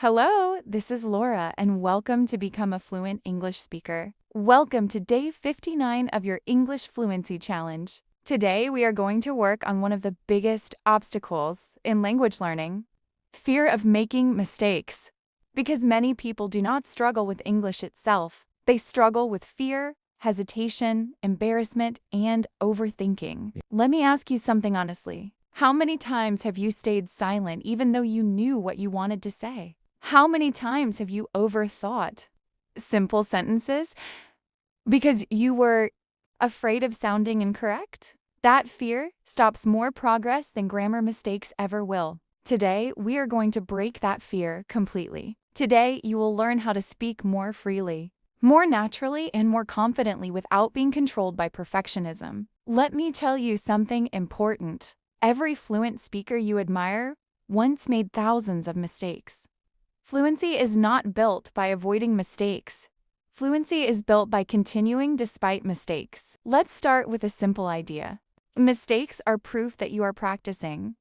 Hello, this is Laura, and welcome to Become a Fluent English Speaker. Welcome to day 59 of your English Fluency Challenge. Today, we are going to work on one of the biggest obstacles in language learning: fear of making mistakes. Because many people do not struggle with English itself, they struggle with fear, hesitation, embarrassment, and overthinking. Let me ask you something honestly. How many times have you stayed silent even though you knew what you wanted to say? How many times have you overthought simple sentences because you were afraid of sounding incorrect? That fear stops more progress than grammar mistakes ever will. Today, we are going to break that fear completely. Today, you will learn how to speak more freely, more naturally, and more confidently without being controlled by perfectionism. Let me tell you something important. Every fluent speaker you admire once made thousands of mistakes. Fluency is not built by avoiding mistakes. Fluency is built by continuing despite mistakes. Let's start with a simple idea. Mistakes are proof that you are practicing.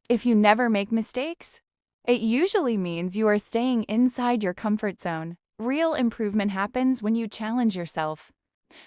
If you never make mistakes, it usually means you are staying inside your comfort zone. Real improvement happens when you challenge yourself.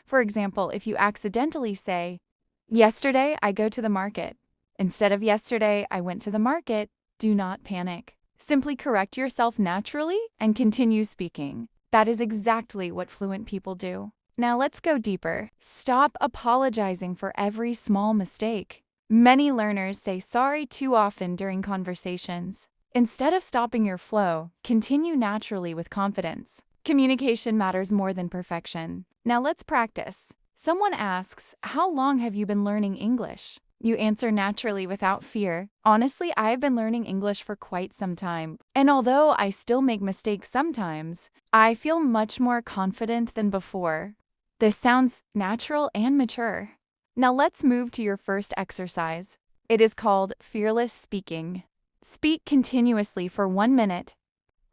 For example, if you accidentally say, "Yesterday I go to the market," instead of "Yesterday I went to the market," do not panic. Simply correct yourself naturally and continue speaking. That is exactly what fluent people do. Now let's go deeper. Stop apologizing for every small mistake. Many learners say sorry too often during conversations. Instead of stopping your flow, continue naturally with confidence. Communication matters more than perfection. Now let's practice. Someone asks, "How long have you been learning English?" You answer naturally without fear. "Honestly, I've been learning English for quite some time, and although I still make mistakes sometimes, I feel much more confident than before." This sounds natural and mature. Now let's move to your first exercise. It is called fearless speaking. Speak continuously for 1 minute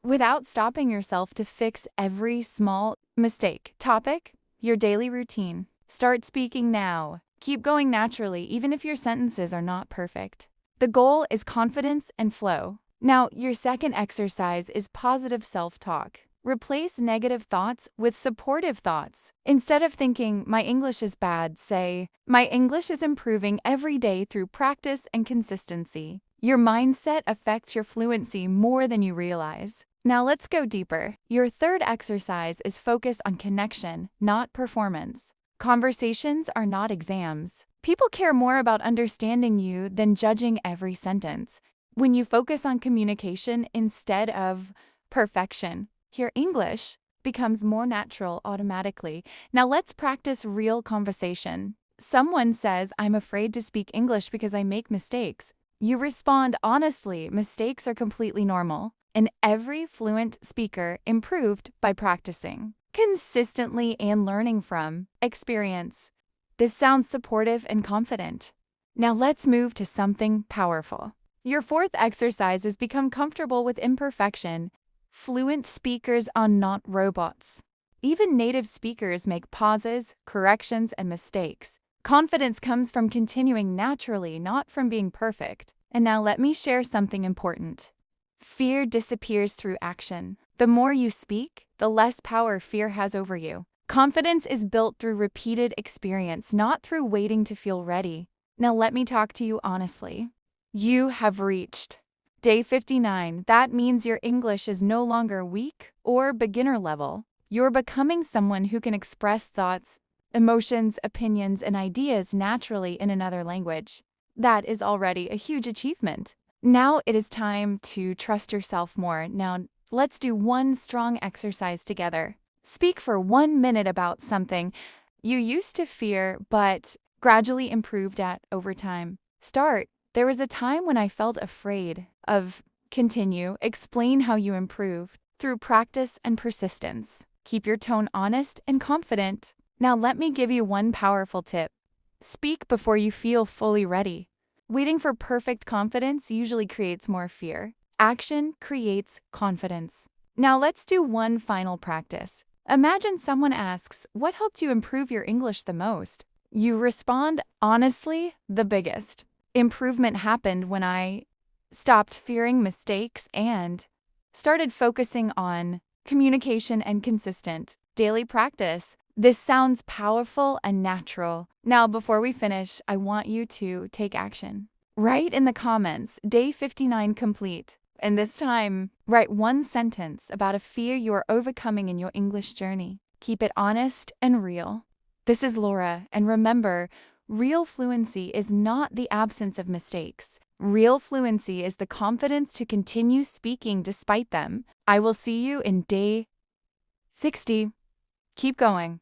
without stopping yourself to fix every small mistake. Topic: your daily routine. Start speaking now. Keep going naturally even if your sentences are not perfect. The goal is confidence and flow. Now, your second exercise is positive self-talk. Replace negative thoughts with supportive thoughts. Instead of thinking, "My English is bad," say, "My English is improving every day through practice and consistency." Your mindset affects your fluency more than you realize. Now let's go deeper. Your third exercise is focus on connection, not performance. Conversations are not exams. People care more about understanding you than judging every sentence. When you focus on communication instead of perfection, your English becomes more natural automatically. Now let's practice real conversation. Someone says, "I'm afraid to speak English because I make mistakes." You respond honestly, "Mistakes are completely normal." And every fluent speaker improved by practicing consistently and learning from experience. This sounds supportive and confident. Now let's move to something powerful. Your fourth exercise is become comfortable with imperfection. Fluent speakers are not robots. Even native speakers make pauses, corrections, and mistakes. Confidence comes from continuing naturally, not from being perfect. And now let me share something important. Fear disappears through action. The more you speak, the less power fear has over you. Confidence is built through repeated experience, not through waiting to feel ready. Now let me talk to you honestly. You have reached day 59. That means your English is no longer weak or beginner level. You're becoming someone who can express thoughts, emotions, opinions, and ideas naturally in another language. That is already a huge achievement. Now it is time to trust yourself more. Now let's do one strong exercise together. Speak for 1 minute about something you used to fear but gradually improved at over time. Start. "There was a time when I felt afraid of." Continue. Explain how you improved through practice and persistence. Keep your tone honest and confident. Now let me give you one powerful tip. Speak before you feel fully ready. Waiting for perfect confidence usually creates more fear. Action creates confidence. Now let's do one final practice. Imagine someone asks, "What helped you improve your English the most?" You respond, "Honestly, the biggest improvement happened when I stopped fearing mistakes and started focusing on communication and consistent daily practice. This sounds powerful and natural. Now, before we finish, I want you to take action. Write in the comments, day 59 complete. And this time, write one sentence about a fear you are overcoming in your English journey. Keep it honest and real. This is Laura, and remember, real fluency is not the absence of mistakes. Real fluency is the confidence to continue speaking despite them. I will see you in day 60. Keep going.